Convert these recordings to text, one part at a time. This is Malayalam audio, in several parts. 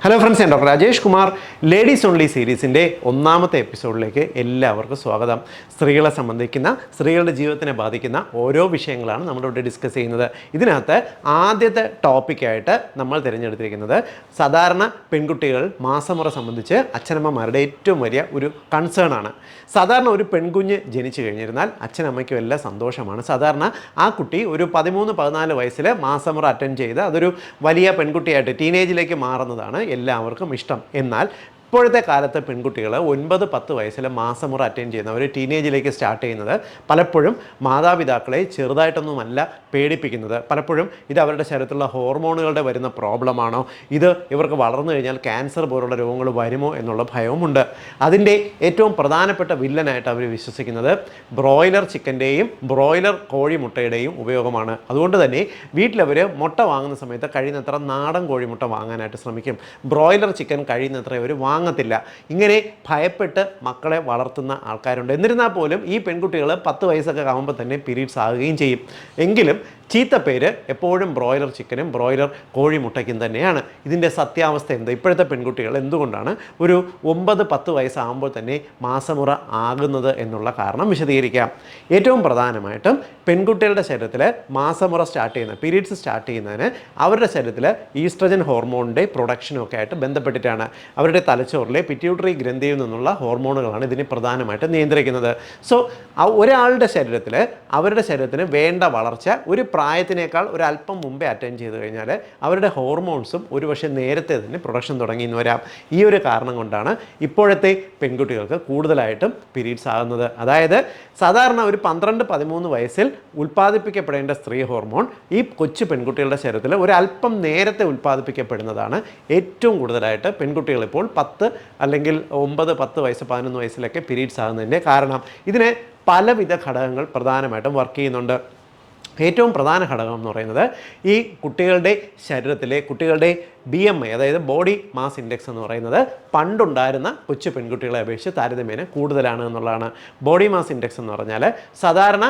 ഹലോ ഫ്രണ്ട്സ്, ഞാൻ doctor Rajesh Kumar. Ladies only സീരീസിൻ്റെ ഒന്നാമത്തെ എപ്പിസോഡിലേക്ക് എല്ലാവർക്കും സ്വാഗതം. സ്ത്രീകളെ സംബന്ധിക്കുന്ന, സ്ത്രീകളുടെ ജീവിതത്തിനെ ബാധിക്കുന്ന ഓരോ വിഷയങ്ങളാണ് നമ്മളിവിടെ ഡിസ്കസ് ചെയ്യുന്നത്. ഇതിനകത്ത് ആദ്യത്തെ ടോപ്പിക്കായിട്ട് നമ്മൾ തിരഞ്ഞെടുത്തിരിക്കുന്നത് സാധാരണ പെൺകുട്ടികൾ മാസമുറ സംബന്ധിച്ച് അച്ഛനമ്മമാരുടെ ഏറ്റവും വലിയ ഒരു കൺസേൺ ആണ്. സാധാരണ ഒരു പെൺകുഞ്ഞ് ജനിച്ചു കഴിഞ്ഞിരുന്നാൽ അച്ഛനമ്മയ്ക്കും എല്ലാം സന്തോഷമാണ്. സാധാരണ ആ കുട്ടി ഒരു 13-14 വയസ്സിൽ മാസമുറ അറ്റൻഡ് ചെയ്ത് അതൊരു വലിയ പെൺകുട്ടിയായിട്ട് ടീനേജിലേക്ക് മാറുന്നതാണ് എല്ലാവർക്കും ഇഷ്ടം. എന്നാൽ ഇപ്പോഴത്തെ കാലത്തെ പെൺകുട്ടികൾ 9-10 വയസ്സിൽ മാസമുറ അറ്റൻഡ് ചെയ്യുന്ന ഒരു ടീനേജിലേക്ക് സ്റ്റാർട്ട് ചെയ്യുന്നത് പലപ്പോഴും മാതാപിതാക്കളെ ചെറുതായിട്ടൊന്നുമല്ല പേടിപ്പിക്കുന്നത്. പലപ്പോഴും ഇത് അവരുടെ ശരീരത്തിലുള്ള ഹോർമോണുകളുടെ വരുന്ന പ്രോബ്ലമാണോ, ഇത് ഇവർക്ക് വളർന്നു കഴിഞ്ഞാൽ ക്യാൻസർ പോലുള്ള രോഗങ്ങൾ വരുമോ എന്നുള്ള ഭയവുമുണ്ട്. അതിൻ്റെ ഏറ്റവും പ്രധാനപ്പെട്ട വില്ലനായിട്ട് അവർ വിശ്വസിക്കുന്നത് ബ്രോയിലർ ചിക്കൻ്റെയും ബ്രോയിലർ കോഴിമുട്ടയുടെയും ഉപയോഗമാണ്. അതുകൊണ്ട് തന്നെ വീട്ടിലവർ മുട്ട വാങ്ങുന്ന സമയത്ത് കഴിയുന്നത്ര നാടൻ കോഴിമുട്ട വാങ്ങാനായിട്ട് ശ്രമിക്കും. ബ്രോയിലർ ചിക്കൻ കഴിയുന്നത്ര അവർ വാങ്ങത്തില്ല. ഇങ്ങനെ ഭയപ്പെട്ട് മക്കളെ വളർത്തുന്ന ആൾക്കാരുണ്ട്. എന്നിരുന്നാൽ പോലും ഈ പെൺകുട്ടികൾ 10 വയസ്സൊക്കെ ആകുമ്പോൾ തന്നെ പീരീഡ്സ് ആകുകയും ചെയ്യും. എങ്കിലും ചീത്ത പേര് എപ്പോഴും ബ്രോയിലർ ചിക്കനും ബ്രോയിലർ കോഴിമുട്ടയ്ക്കും തന്നെയാണ്. ഇതിൻ്റെ സത്യാവസ്ഥ എന്താ? ഇപ്പോഴത്തെ പെൺകുട്ടികൾ എന്തുകൊണ്ടാണ് ഒരു 9-10 വയസ്സാകുമ്പോൾ തന്നെ മാസമുറ ആകുന്നത് എന്നുള്ള കാരണം വിശദീകരിക്കാം. ഏറ്റവും പ്രധാനമായിട്ടും പെൺകുട്ടികളുടെ ശരീരത്തിൽ മാസമുറ സ്റ്റാർട്ട് ചെയ്യുന്ന, പീരീഡ്സ് സ്റ്റാർട്ട് ചെയ്യുന്നതിന് അവരുടെ ശരീരത്തിൽ ഈസ്ട്രജൻ ഹോർമോണിൻ്റെ പ്രൊഡക്ഷനും ഒക്കെ ആയിട്ട് ബന്ധപ്പെട്ടിട്ടാണ്. അവരുടെ തലച്ചോറിലെ പിറ്റ്യൂട്ടറി ഗ്രന്ഥിയിൽ നിന്നുള്ള ഹോർമോണുകളാണ് ഇതിനെ പ്രധാനമായിട്ട് നിയന്ത്രിക്കുന്നത്. സോ ഒരാളുടെ ശരീരത്തിൽ അവരുടെ ശരീരത്തിന് വേണ്ട വളർച്ച ഒരു പ്രായത്തിനേക്കാൾ ഒരു അല്പം മുമ്പേ അറ്റൻഡ് ചെയ്ത് കഴിഞ്ഞാൽ അവരുടെ ഹോർമോൺസും ഒരുപക്ഷെ നേരത്തെ തന്നെ പ്രൊഡക്ഷൻ തുടങ്ങിയെന്ന് വരാം. ഈ ഒരു കാരണം കൊണ്ടാണ് ഇപ്പോഴത്തെ പെൺകുട്ടികൾക്ക് കൂടുതലായിട്ടും പീരീഡ്സ് ആകുന്നത്. അതായത് സാധാരണ ഒരു 12-13 വയസ്സിൽ ഉൽപ്പാദിപ്പിക്കപ്പെടേണ്ട സ്ത്രീ ഹോർമോൺ ഈ കൊച്ചു പെൺകുട്ടികളുടെ ശരീരത്തിൽ ഒരു അല്പം നേരത്തെ ഉൽപ്പാദിപ്പിക്കപ്പെടുന്നതാണ് ഏറ്റവും കൂടുതലായിട്ട് പെൺകുട്ടികൾ ഇപ്പോൾ 10 അല്ലെങ്കിൽ 9-10 വയസ്സ് 11 വയസ്സിലൊക്കെ പീരീഡ്സ് ആകുന്നതിൻ്റെ കാരണം. ഇതിന് പലവിധ ഘടകങ്ങൾ പ്രധാനമായിട്ടും വർക്ക് ചെയ്യുന്നുണ്ട്. ഏറ്റവും പ്രധാന ഘടകം എന്ന് പറയുന്നത് ഈ കുട്ടികളുടെ ശരീരത്തിലെ കുട്ടികളുടെ BMI, അതായത് ബോഡി മാസ് ഇൻഡെക്സ് എന്ന് പറയുന്നത് പണ്ടുണ്ടായിരുന്ന കൊച്ചു പെൺകുട്ടികളെ അപേക്ഷിച്ച് താരതമ്യേന കൂടുതലാണ് എന്നുള്ളതാണ്. ബോഡി മാസ് ഇൻഡെക്സ് എന്ന് പറഞ്ഞാൽ സാധാരണ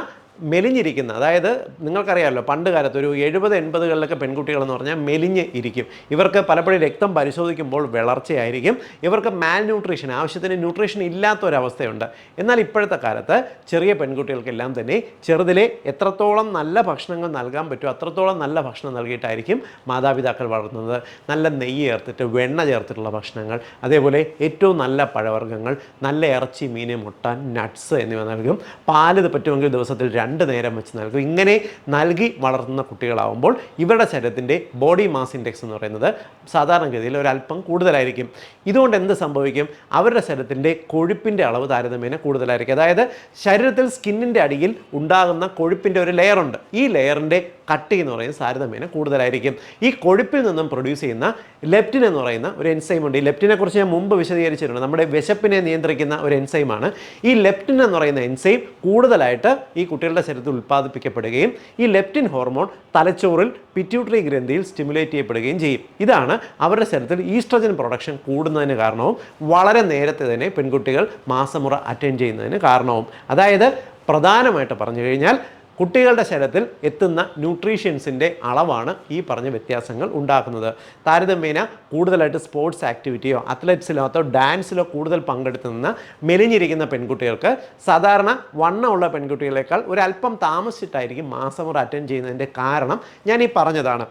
മെലിഞ്ഞിരിക്കുന്ന, അതായത് നിങ്ങൾക്കറിയാമല്ലോ പണ്ട് കാലത്ത് ഒരു 70-80കളിലൊക്കെ പെൺകുട്ടികളെന്ന് പറഞ്ഞാൽ മെലിഞ്ഞ് ഇരിക്കും. ഇവർക്ക് പലപ്പോഴും രക്തം പരിശോധിക്കുമ്പോൾ വിളർച്ചയായിരിക്കും. ഇവർക്ക് മാൽ ന്യൂട്രീഷൻ, ആവശ്യത്തിന് ന്യൂട്രീഷൻ ഇല്ലാത്തൊരവസ്ഥയുണ്ട്. എന്നാൽ ഇപ്പോഴത്തെ കാലത്ത് ചെറിയ പെൺകുട്ടികൾക്കെല്ലാം തന്നെ ചെറുതിലെ എത്രത്തോളം നല്ല ഭക്ഷണങ്ങൾ നൽകാൻ പറ്റുമോ അത്രത്തോളം നല്ല ഭക്ഷണം നൽകിയിട്ടായിരിക്കും മാതാപിതാക്കൾ വളർത്തുന്നത്. നല്ല നെയ്യ് ചേർത്തിട്ട്, വെണ്ണ ചേർത്തിട്ടുള്ള ഭക്ഷണങ്ങൾ, അതേപോലെ ഏറ്റവും നല്ല പഴവർഗ്ഗങ്ങൾ, നല്ല ഇറച്ചി, മീൻ, മുട്ട, നട്ട്സ് എന്നിവ നൽകും. പാല് പറ്റുമെങ്കിൽ ദിവസത്തിൽ 2 നേരം വെച്ച് നൽകും. ഇങ്ങനെ നൽകി വളർത്തുന്ന കുട്ടികളാവുമ്പോൾ ഇവരുടെ ശരീരത്തിൻ്റെ ബോഡി മാസ് ഇൻഡെക്സ് എന്ന് പറയുന്നത് സാധാരണഗതിയിൽ ഒരല്പം കൂടുതലായിരിക്കും. ഇതുകൊണ്ട് എന്ത് സംഭവിക്കും? അവരുടെ ശരീരത്തിൻ്റെ കൊഴുപ്പിൻ്റെ അളവ് താരതമ്യേന കൂടുതലായിരിക്കും. അതായത് ശരീരത്തിൽ സ്കിന്നിൻ്റെ അടിയിൽ ഉണ്ടാകുന്ന കൊഴുപ്പിൻ്റെ ഒരു ലെയറുണ്ട്. ഈ ലെയറിൻ്റെ കട്ടി എന്ന് പറയുന്നത് താരതമ്യേന കൂടുതലായിരിക്കും. ഈ കൊഴുപ്പിൽ നിന്നും പ്രൊഡ്യൂസ് ചെയ്യുന്ന ലെപ്റ്റിൻ എന്ന് പറയുന്ന ഒരു എൻസൈമുണ്ട്. ഈ ലെപ്റ്റിനെ കുറിച്ച് ഞാൻ മുമ്പ് വിശദീകരിച്ചിട്ടുണ്ട്. നമ്മുടെ വിശപ്പിനെ നിയന്ത്രിക്കുന്ന ഒരു എൻസൈമാണ്. ഈ ലെപ്റ്റിൻ എന്ന് പറയുന്ന എൻസൈം കൂടുതലായിട്ട് ഈ കുട്ടികളുടെ ശരീരത്തിൽ ഉൽപ്പാദിപ്പിക്കപ്പെടുകയും ഈ ലെപ്റ്റിൻ ഹോർമോൺ തലച്ചോറിൽ പിറ്റ്യൂട്ടറി ഗ്രന്ഥിയിൽ സ്റ്റിമുലേറ്റ് ചെയ്യപ്പെടുകയും ചെയ്യും. ഇതാണ് അവരുടെ ശരീരത്തിൽ ഈസ്ട്രജൻ പ്രൊഡക്ഷൻ കൂടുന്നതിന് കാരണവും വളരെ നേരത്തെ തന്നെ പെൺകുട്ടികൾ മാസമുറ അറ്റൻഡ് ചെയ്യുന്നതിന് കാരണവും. അതായത് പ്രധാനമായിട്ട് പറഞ്ഞു കഴിഞ്ഞാൽ കുട്ടികളുടെ ശരീരത്തിൽ എത്തുന്ന ന്യൂട്രീഷ്യൻസിൻ്റെ അളവാണ് ഈ പറഞ്ഞ വ്യത്യാസങ്ങൾ ഉണ്ടാക്കുന്നത്. താരതമ്യേന കൂടുതലായിട്ട് സ്പോർട്സ് ആക്ടിവിറ്റിയോ അത്ലറ്റ്സിലോ അതോ ഡാൻസിലോ കൂടുതൽ പങ്കെടുത്തുന്ന മെലിഞ്ഞിരിക്കുന്ന പെൺകുട്ടികൾക്ക് സാധാരണ വണ്ണമുള്ള പെൺകുട്ടികളെക്കാൾ ഒരല്പം താമസിച്ചിട്ടായിരിക്കും മാസമുറ അറ്റൻഡ് ചെയ്യുന്നതിൻ്റെ കാരണം ഞാൻ ഈ പറഞ്ഞതാണ്.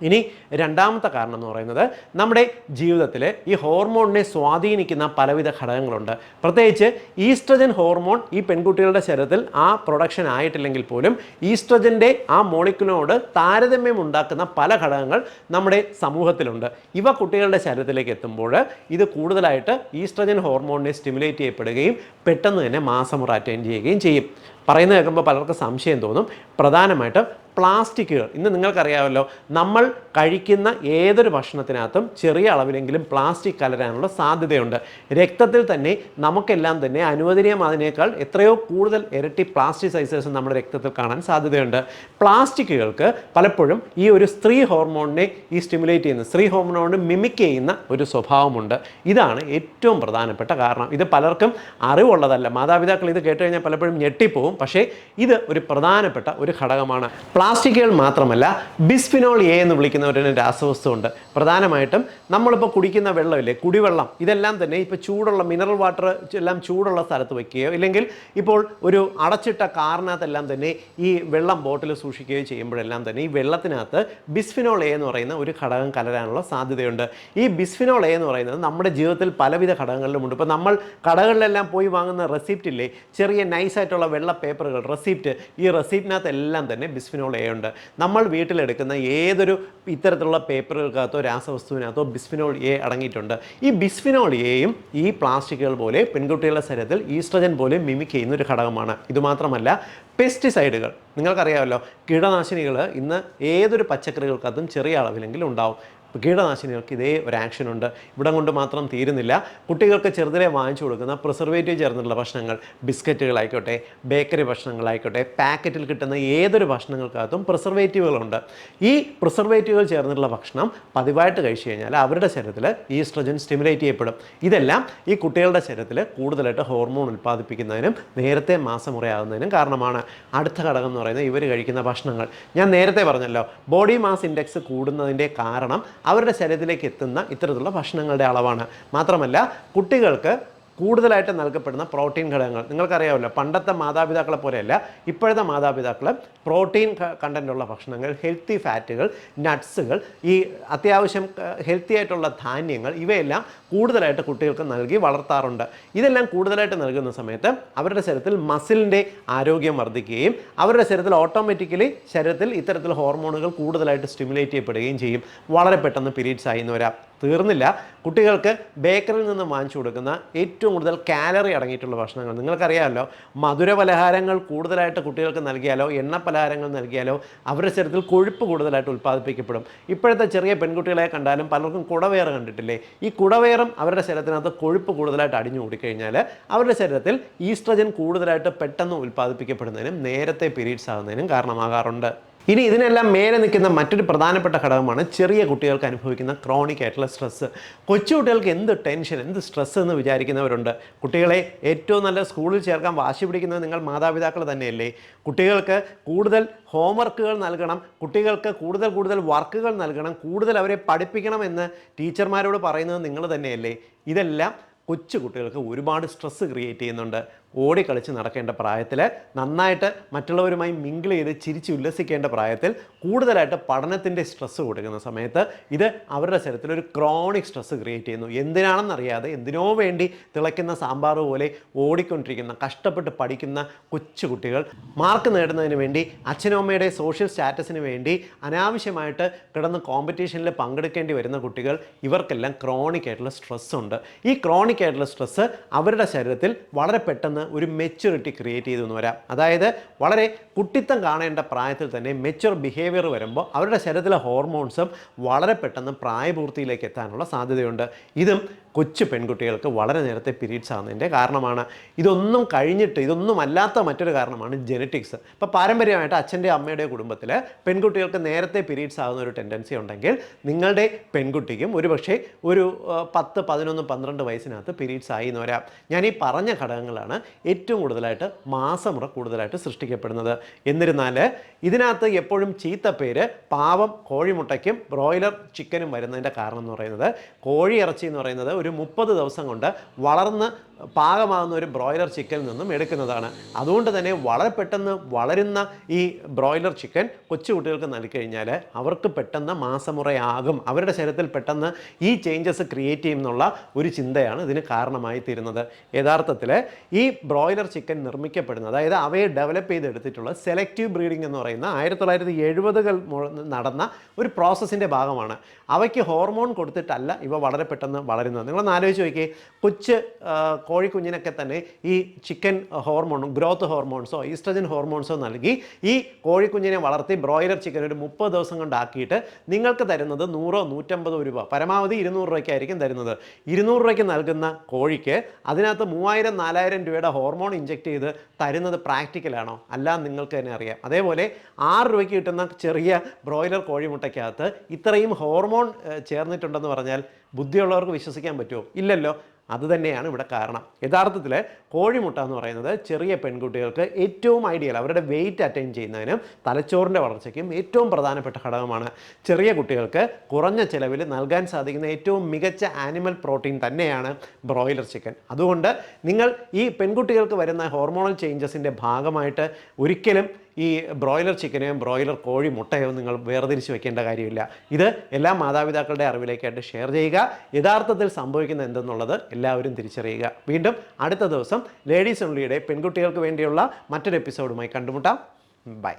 ഇനി രണ്ടാമത്തെ കാരണം എന്ന് പറയുന്നത് നമ്മുടെ ജീവിതത്തിൽ ഈ ഹോർമോണിനെ സ്വാധീനിക്കുന്ന പലവിധ ഘടകങ്ങളുണ്ട്. പ്രത്യേകിച്ച് ഈസ്ട്രജൻ ഹോർമോൺ ഈ പെൺകുട്ടികളുടെ ശരീരത്തിൽ ആ പ്രൊഡക്ഷൻ ആയിട്ടില്ലെങ്കിൽ പോലും ഈസ്ട്രജൻ്റെ ആ മോളിക്യൂളിനോട് താരതമ്യം ഉണ്ടാക്കുന്ന പല ഘടകങ്ങൾ നമ്മുടെ സമൂഹത്തിലുണ്ട്. ഇവ കുട്ടികളുടെ ശരീരത്തിലേക്ക് എത്തുമ്പോൾ ഇത് കൂടുതലായിട്ട് ഈസ്ട്രജൻ ഹോർമോണിനെ സ്റ്റിമുലേറ്റ് ചെയ്യപ്പെടുകയും പെട്ടെന്ന് തന്നെ മാസമുറ അറ്റൻഡ് ചെയ്യുകയും ചെയ്യും. പറയുന്നത് കേൾക്കുമ്പോൾ പലർക്കും സംശയം തോന്നും. പ്രധാനമായിട്ടും പ്ലാസ്റ്റിക്കുകൾ. ഇന്ന് നിങ്ങൾക്കറിയാമല്ലോ, നമ്മൾ കഴിക്കുന്ന ഏതൊരു ഭക്ഷണത്തിനകത്തും ചെറിയ അളവിലെങ്കിലും പ്ലാസ്റ്റിക് കലരാനുള്ള സാധ്യതയുണ്ട്. രക്തത്തിൽ തന്നെ നമുക്കെല്ലാം തന്നെ അനുവദനീയമായതിനേക്കാൾ എത്രയോ കൂടുതൽ ഇരട്ടി പ്ലാസ്റ്റിസൈസേഴ്സ് നമ്മുടെ രക്തത്തിൽ കാണാൻ സാധ്യതയുണ്ട്. പ്ലാസ്റ്റിക്കുകൾക്ക് പലപ്പോഴും ഈ ഒരു സ്ത്രീ ഹോർമോണിനെ ഈ സ്റ്റിമുലേറ്റ് ചെയ്യുന്ന, സ്ത്രീ ഹോർമോണിനെ മിമിക് ചെയ്യുന്ന ഒരു സ്വഭാവമുണ്ട്. ഇതാണ് ഏറ്റവും പ്രധാനപ്പെട്ട കാരണം. ഇത് പലർക്കും അറിവുള്ളതല്ല. മാതാപിതാക്കൾ ഇത് കേട്ട് കഴിഞ്ഞാൽ പലപ്പോഴും ഞെട്ടിപ്പോവും. പക്ഷേ ഇത് ഒരു പ്രധാനപ്പെട്ട ഒരു ഘടകമാണ്. പ്ലാസ്റ്റിക്കുകൾ മാത്രമല്ല, ബിസ്ഫിനോൾ എ എന്ന് വിളിക്കുന്ന ഒരു രാസവസ്തുണ്ട്. പ്രധാനമായിട്ടും നമ്മളിപ്പോൾ കുടിക്കുന്ന വെള്ളമില്ലേ, കുടിവെള്ളം, ഇതെല്ലാം തന്നെ ഇപ്പോൾ ചൂടുള്ള മിനറൽ വാട്ടർ എല്ലാം ചൂടുള്ള സ്ഥലത്ത് വയ്ക്കുകയോ ഇല്ലെങ്കിൽ ഇപ്പോൾ ഒരു അടച്ചിട്ട കാറിനകത്തെല്ലാം തന്നെ ഈ വെള്ളം ബോട്ടിൽ സൂക്ഷിക്കുകയോ ചെയ്യുമ്പോഴെല്ലാം തന്നെ ഈ വെള്ളത്തിനകത്ത് ബിസ്ഫിനോൾ എ എന്ന് പറയുന്ന ഒരു ഘടകം കലരാനുള്ള സാധ്യതയുണ്ട്. ഈ ബിസ്ഫിനോൾ എ എന്ന് പറയുന്നത് നമ്മുടെ ജീവിതത്തിൽ പലവിധ ഘടകങ്ങളിലുമുണ്ട്. ഇപ്പോൾ നമ്മൾ കടകളിലെല്ലാം പോയി വാങ്ങുന്ന റെസിപ്റ്റ് ഇല്ലേ, ചെറിയ നൈസായിട്ടുള്ള വെള്ള പേപ്പറുകൾ, റെസിപ്റ്റ്, ഈ റെസിപ്റ്റിനകത്ത് എല്ലാം തന്നെ ബിസ്ഫിനോൾ എ ഉണ്ട്. നമ്മൾ വീട്ടിലെടുക്കുന്ന ഏതൊരു ഇത്തരത്തിലുള്ള പേപ്പറുകൾക്കകത്തോ രാസവസ്തുവിനകത്തോ ബിസ്ഫിനോൾ എ അടങ്ങിയിട്ടുണ്ട്. ഈ ബിസ്ഫിനോൾ എയും ഈ പ്ലാസ്റ്റിക്കുകൾ പോലെ പെൺകുട്ടികളുടെ ശരീരത്തിൽ ഈസ്ട്രജൻ പോലെ മിമിക് ചെയ്യുന്ന ഒരു ഘടകമാണ്. ഇതുമാത്രമല്ല, പെസ്റ്റിസൈഡുകൾ നിങ്ങൾക്കറിയാമല്ലോ, കീടനാശിനികൾ ഇന്ന് ഏതൊരു പച്ചക്കറികൾക്കകത്തും ചെറിയ അളവിലെങ്കിലും ഉണ്ടാവും. കീടനാശിനികൾക്ക് ഇതേ ഒരു ആക്ഷൻ ഉണ്ട്. ഇവിടം കൊണ്ട് മാത്രം തീരുന്നില്ല. കുട്ടികൾക്ക് ചെറുതിലെ വാങ്ങിച്ചു കൊടുക്കുന്ന പ്രിസർവേറ്റീവ് ചേർന്നിട്ടുള്ള ഭക്ഷണങ്ങൾ, ബിസ്ക്കറ്റുകളായിക്കോട്ടെ, ബേക്കറി ഭക്ഷണങ്ങളായിക്കോട്ടെ, പാക്കറ്റിൽ കിട്ടുന്ന ഏതൊരു ഭക്ഷണങ്ങൾക്കകത്തും പ്രിസർവേറ്റീവുകളുണ്ട്. ഈ പ്രിസർവേറ്റീവുകൾ ചേർന്നിട്ടുള്ള ഭക്ഷണം പതിവായിട്ട് കഴിച്ചു കഴിഞ്ഞാൽ അവരുടെ ശരീരത്തിൽ ഈസ്ട്രജൻ സ്റ്റിമുലേറ്റ് ചെയ്യപ്പെടും. ഇതെല്ലാം ഈ കുട്ടികളുടെ ശരീരത്തിൽ കൂടുതലായിട്ട് ഹോർമോൺ ഉൽപ്പാദിപ്പിക്കുന്നതിനും നേരത്തെ മാസമുറയാകുന്നതിനും കാരണമാണ്. അടുത്ത ഘടകം എന്ന് പറയുന്നത് ഇവർ കഴിക്കുന്ന ഭക്ഷണങ്ങൾ. ഞാൻ നേരത്തെ പറഞ്ഞല്ലോ, ബോഡി മാസ് ഇൻഡെക്സ് കൂടുന്നതിൻ്റെ കാരണം അവരുടെ ശരീരത്തിലേക്ക് എത്തുന്ന ഇത്തരത്തിലുള്ള ഭക്ഷണങ്ങളുടെ അളവാണ്. മാത്രമല്ല, കുട്ടികൾക്ക് കൂടുതലായിട്ട് നൽകപ്പെടുന്ന പ്രോട്ടീൻ ഘടകങ്ങൾ നിങ്ങൾക്കറിയാമല്ലോ. പണ്ടത്തെ മാതാപിതാക്കളെ പോലെയല്ല ഇപ്പോഴത്തെ മാതാപിതാക്കൾ പ്രോട്ടീൻ കണ്ടൻറ്റുള്ള ഭക്ഷണങ്ങൾ, ഹെൽത്തി ഫാറ്റുകൾ, നട്ട്സുകൾ, ഈ അത്യാവശ്യം ഹെൽത്തി ആയിട്ടുള്ള ധാന്യങ്ങൾ, ഇവയെല്ലാം കൂടുതലായിട്ട് കുട്ടികൾക്ക് നൽകി വളർത്താറുണ്ട്. ഇതെല്ലാം കൂടുതലായിട്ട് നൽകുന്ന സമയത്ത് അവരുടെ ശരീരത്തിൽ മസിലിൻ്റെ ആരോഗ്യം വർദ്ധിക്കുകയും അവരുടെ ശരീരത്തിൽ ഓട്ടോമാറ്റിക്കലി ശരീരത്തിൽ ഇത്തരത്തിൽ ഹോർമോണുകൾ കൂടുതലായിട്ട് സ്റ്റിമുലേറ്റ് ചെയ്യപ്പെടുകയും ചെയ്യും. വളരെ പെട്ടെന്ന് പീരീഡ്സ് ആയിന്ന് വരാം. തീർന്നില്ല, കുട്ടികൾക്ക് ബേക്കറിയിൽ നിന്ന് വാങ്ങിച്ചു കൊടുക്കുന്ന ഏറ്റവും കൂടുതൽ കാലറി അടങ്ങിയിട്ടുള്ള ഭക്ഷണങ്ങൾ നിങ്ങൾക്കറിയാമല്ലോ. മധുര പലഹാരങ്ങൾ കൂടുതലായിട്ട് കുട്ടികൾക്ക് നൽകിയാലോ, എണ്ണ പലഹാരങ്ങൾ നൽകിയാലോ അവരുടെ ശരീരത്തിൽ കൊഴുപ്പ് കൂടുതലായിട്ട് ഉൽപ്പാദിപ്പിക്കപ്പെടും. ഇപ്പോഴത്തെ ചെറിയ പെൺകുട്ടികളെ കണ്ടാലും പലർക്കും കുടവയറ് കണ്ടിട്ടില്ലേ? ഈ കുടവയറും അവരുടെ ശരീരത്തിനകത്ത് കൊഴുപ്പ് കൂടുതലായിട്ട് അടിഞ്ഞു കൂടിക്കഴിഞ്ഞാൽ അവരുടെ ശരീരത്തിൽ ഈസ്ട്രജൻ കൂടുതലായിട്ട് പെട്ടെന്ന് ഉൽപ്പാദിപ്പിക്കപ്പെടുന്നതിനും നേരത്തെ പീരീഡ്സ് ആകുന്നതിനും കാരണമാകാറുണ്ട്. ഇനി ഇതിനെല്ലാം മേലെ നിൽക്കുന്ന മറ്റൊരു പ്രധാനപ്പെട്ട ഘടകമാണ് ചെറിയ കുട്ടികൾക്ക് അനുഭവിക്കുന്ന ക്രോണിക് ആയിട്ടുള്ള സ്ട്രെസ്സ്. കൊച്ചുകുട്ടികൾക്ക് എന്ത് ടെൻഷൻ, എന്ത് സ്ട്രെസ്സ് എന്ന് വിചാരിക്കുന്നവരുണ്ട്. കുട്ടികളെ ഏറ്റവും നല്ല സ്കൂളിൽ ചേർക്കാൻ വാശി പിടിക്കുന്നത് നിങ്ങൾ മാതാപിതാക്കൾ തന്നെയല്ലേ? കുട്ടികൾക്ക് കൂടുതൽ ഹോംവർക്കുകൾ നൽകണം, കുട്ടികൾക്ക് കൂടുതൽ വർക്കുകൾ നൽകണം, കൂടുതൽ അവരെ പഠിപ്പിക്കണം എന്ന് ടീച്ചർമാരോട് പറയുന്നത് നിങ്ങൾ തന്നെയല്ലേ? ഇതെല്ലാം കൊച്ചു കുട്ടികൾക്ക് ഒരുപാട് സ്ട്രെസ്സ് ക്രിയേറ്റ് ചെയ്യുന്നുണ്ട്. ഓടിക്കളിച്ച് നടക്കേണ്ട പ്രായത്തിൽ, നന്നായിട്ട് മറ്റുള്ളവരുമായി മിങ്കിൾ ചെയ്ത് ചിരിച്ച് ഉല്ലസിക്കേണ്ട പ്രായത്തിൽ കൂടുതലായിട്ട് പഠനത്തിൻ്റെ സ്ട്രെസ്സ് കൊടുക്കുന്ന സമയത്ത് ഇത് അവരുടെ ശരീരത്തിൽ ഒരു ക്രോണിക് സ്ട്രെസ്സ് ക്രിയേറ്റ് ചെയ്യുന്നു. എന്തിനാണെന്നറിയാതെ എന്തിനോ വേണ്ടി തിളയ്ക്കുന്ന സാമ്പാർ പോലെ ഓടിക്കൊണ്ടിരിക്കുന്ന, കഷ്ടപ്പെട്ട് പഠിക്കുന്ന കൊച്ചു കുട്ടികൾ, മാർക്ക് നേടുന്നതിന് വേണ്ടി അച്ഛനും അമ്മയുടെ സോഷ്യൽ സ്റ്റാറ്റസിന് വേണ്ടി അനാവശ്യമായിട്ട് കിടന്ന് കോമ്പറ്റീഷനിൽ പങ്കെടുക്കേണ്ടി വരുന്ന കുട്ടികൾ, ഇവർക്കെല്ലാം ക്രോണിക് ആയിട്ടുള്ള സ്ട്രെസ് ഉണ്ട്. ഈ ക്രോണിക് ആയിട്ടുള്ള സ്ട്രെസ്സ് അവരുടെ ശരീരത്തിൽ വളരെ പെട്ടെന്ന് ഒരു മെച്യൂരിറ്റി ക്രിയേറ്റ് ചെയ്തെന്ന് വരാം. അതായത് വളരെ കുട്ടിത്തം കാണേണ്ട പ്രായത്തിൽ തന്നെ മെച്യൂർ ബിഹേവിയർ വരുമ്പോൾ അവരുടെ ശരീരത്തിലെ ഹോർമോൺസും വളരെ പെട്ടെന്ന് പ്രായപൂർത്തിയിലേക്ക് എത്താനുള്ള സാധ്യതയുണ്ട്. ഇതും കൊച്ചു പെൺകുട്ടികൾക്ക് വളരെ നേരത്തെ പീരീഡ്സ് ആകുന്നതിൻ്റെ കാരണമാണ്. ഇതൊന്നും കഴിഞ്ഞിട്ട് ഇതൊന്നും അല്ലാത്ത മറ്റൊരു കാരണമാണ് ജെനറ്റിക്സ്. ഇപ്പോൾ പാരമ്പര്യമായിട്ട് അച്ഛൻ്റെ അമ്മയുടെ കുടുംബത്തിൽ പെൺകുട്ടികൾക്ക് നേരത്തെ പീരീഡ്സ് ആകുന്ന ഒരു ടെൻഡൻസി ഉണ്ടെങ്കിൽ നിങ്ങളുടെ പെൺകുട്ടിക്കും ഒരുപക്ഷെ ഒരു 10, 11, 12 വയസ്സിനകത്ത് പീരീഡ്സ് ആയി എന്ന് വരാം. ഞാൻ ഈ പറഞ്ഞ ഘടകങ്ങളാണ് ഏറ്റവും കൂടുതലായിട്ട് മാസമുറ കൂടുതലായിട്ട് സൃഷ്ടിക്കപ്പെടുന്നത്. എന്നിരുന്നാൽ ഇതിനകത്ത് എപ്പോഴും ചീത്ത പേര് പാവം കോഴിമുട്ടയ്ക്കും ബ്രോയിലർ ചിക്കനും വരുന്നതിൻ്റെ കാരണം എന്ന് പറയുന്നത്, കോഴി ഇറച്ചി എന്ന് പറയുന്നത് ഒരു 30 ദിവസം കൊണ്ട് വളർന്ന് പാകമാകുന്ന ഒരു ബ്രോയിലർ ചിക്കനിൽ നിന്നും എടുക്കുന്നതാണ്. അതുകൊണ്ട് തന്നെ വളരെ പെട്ടെന്ന് വളരുന്ന ഈ ബ്രോയിലർ ചിക്കൻ കൊച്ചു കുട്ടികൾക്ക് നൽകിക്കഴിഞ്ഞാൽ അവർക്ക് പെട്ടെന്ന് മാസമുറയാകും, അവരുടെ ശരീരത്തിൽ പെട്ടെന്ന് ഈ ചേഞ്ചസ് ക്രിയേറ്റ് ചെയ്യുമെന്നുള്ള ഒരു ചിന്തയാണ് ഇതിന് കാരണമായി തീരുന്നത്. യഥാർത്ഥത്തിൽ ഈ ബ്രോയിലർ ചിക്കൻ നിർമ്മിക്കപ്പെടുന്നത്, അതായത് അവയെ ഡെവലപ്പ് ചെയ്തെടുത്തിട്ടുള്ള സെലക്റ്റീവ് ബ്രീഡിംഗ് എന്ന് പറയുന്ന 1970-കൾ നടന്ന ഒരു പ്രോസസ്സിൻ്റെ ഭാഗമാണ്. അവയ്ക്ക് ഹോർമോൺ കൊടുത്തിട്ടല്ല ഇവ വളരെ പെട്ടെന്ന് വളരുന്നത്. നിങ്ങളൊന്ന് ആലോചിച്ച് നോക്കിയേ, കൊച്ച് കോഴിക്കുഞ്ഞിനൊക്കെ തന്നെ ഈ ചിക്കൻ ഹോർമോണും ഗ്രോത്ത് ഹോർമോൺസോ ഈസ്ട്രജൻ ഹോർമോൺസോ നൽകി ഈ കോഴിക്കുഞ്ഞിനെ വളർത്തി ബ്രോയിലർ ചിക്കൻ ഒരു 30 ദിവസം കൊണ്ടാക്കിയിട്ട് നിങ്ങൾക്ക് തരുന്നത് 100, 150 രൂപ, പരമാവധി 200 രൂപയ്ക്കായിരിക്കും തരുന്നത്. 200 രൂപയ്ക്ക് നൽകുന്ന കോഴിക്ക് അതിനകത്ത് 3000, 4000 രൂപയുടെ ഹോർമോൺ ഇഞ്ചെക്ട് ചെയ്ത് തരുന്നത് പ്രാക്ടിക്കലാണോ? അല്ല, നിങ്ങൾക്ക് തന്നെ അറിയാം. അതേപോലെ 6 രൂപയ്ക്ക് കിട്ടുന്ന ചെറിയ ബ്രോയിലർ കോഴിമുട്ടയ്ക്കകത്ത് ഇത്രയും ഹോർമോൺ ചേർന്നിട്ടുണ്ടെന്ന് പറഞ്ഞാൽ ബുദ്ധിയുള്ളവർക്ക് വിശ്വസിക്കാൻ പറ്റുമോ? ഇല്ലല്ലോ. അതുതന്നെയാണ് ഇവിടെ കാരണം. യഥാർത്ഥത്തിൽ കോഴിമുട്ട എന്ന് പറയുന്നത് ചെറിയ പെൺകുട്ടികൾക്ക് ഏറ്റവും ഐഡിയൽ, അവരുടെ വെയിറ്റ് അറ്റൈൻ ചെയ്യുന്നതിനും തലച്ചോറിൻ്റെ വളർച്ചയ്ക്കും ഏറ്റവും പ്രധാനപ്പെട്ട ഘടകമാണ്. ചെറിയ കുട്ടികൾക്ക് കുറഞ്ഞ ചിലവിൽ നൽകാൻ സാധിക്കുന്ന ഏറ്റവും മികച്ച ആനിമൽ പ്രോട്ടീൻ തന്നെയാണ് ബ്രോയിലർ ചിക്കൻ. അതുകൊണ്ട് നിങ്ങൾ ഈ പെൺകുട്ടികൾക്ക് വരുന്ന ഹോർമോണൽ ചേഞ്ചസിൻ്റെ ഭാഗമായിട്ട് ഒരിക്കലും ഈ ബ്രോയിലർ ചിക്കനെയും ബ്രോയിലർ കോഴി മുട്ടയോ നിങ്ങൾ വേർതിരിച്ച് വെക്കേണ്ട കാര്യമില്ല. ഇത് എല്ലാ മാതാപിതാക്കളുടെ അറിവിലേക്കായിട്ട് ഷെയർ ചെയ്യുക. യഥാർത്ഥത്തിൽ സംഭവിക്കുന്നത് എന്തെന്നുള്ളത് എല്ലാവരും തിരിച്ചറിയുക. വീണ്ടും അടുത്ത ദിവസം ലേഡീസ് ഓൺലിയുടെ പെൺകുട്ടികൾക്ക് വേണ്ടിയുള്ള മറ്റൊരു എപ്പിസോഡുമായി കണ്ടുമുട്ടാം. ബൈ.